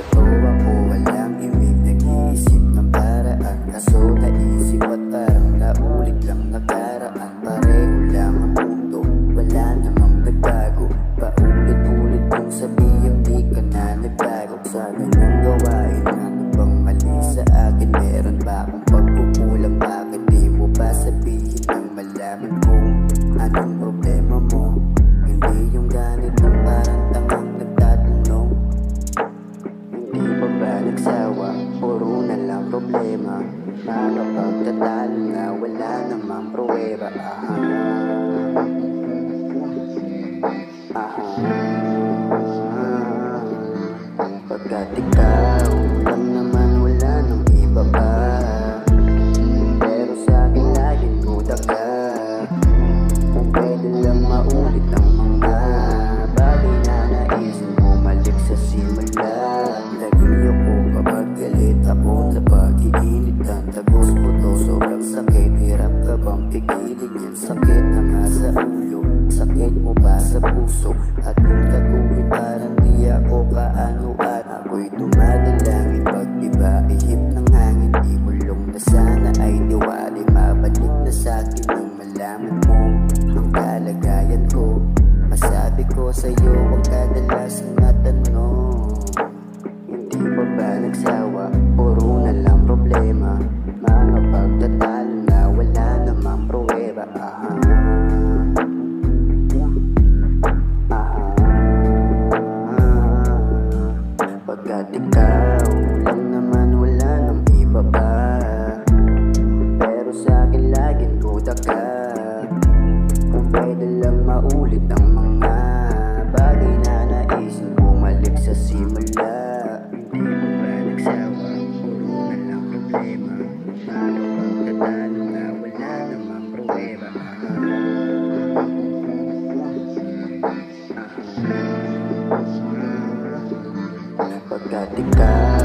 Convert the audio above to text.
ganito ako, walang ibig, nag-iisip ng paraan. Kaso naisip at parang naulit lang nakaraan. Pareho lang ang mundo, wala namang nagbago. Paulit-ulit kong sabihin di ka na nagbago. Sa ganang gawain, ano bang mali sa akin? Meron ba akong pagkukulang? Bakit di mo ba sabihin nang malaman ko anong problema mo? Hindi yung ganitong parang tangang nagtatanong. Hindi pa ba nagsawa? Puro na lang problema. Mga pagtatalo na wala namang pruweba. Aha, aha. Pagkat ikaw lang naman, wala nang iba pa. Pero sa'kin laging duda ka. Kung pwede lang maulit ang mga bagay na naisip mo malik sa simula. Laging ako kapag galit ako sa pag-iinitan. Tagos mo to, sobrang sakit. Hirap ka bang pigilin yan? Sakit na nga sa ulo, sakit mo ba sa puso? At yung katuwid parang di ako kaano. At ako'y dumadalangin pag diba ihip ng hangin. Di bulong na sana ay diwali mabalik na sa'kin nang malaman mo ang kalagayan ko. Masabi ko sa'yo ang kadalasang natanong. Hindi pa ba nagsawa? Puro na lang problema. Mga pagtatalo na wala namang pruweba. Aha, pagkat ikaw lang naman, wala nang iba pa. Pero sa'kin laging duda ka. Kung pwede lang maulit ang mga bagay na naisip mo malik sa simula. Hindi mo ba nagsawa? Puro na lang problema. Mga pagkatalo na wala namang pruweba. Pagkat ikaw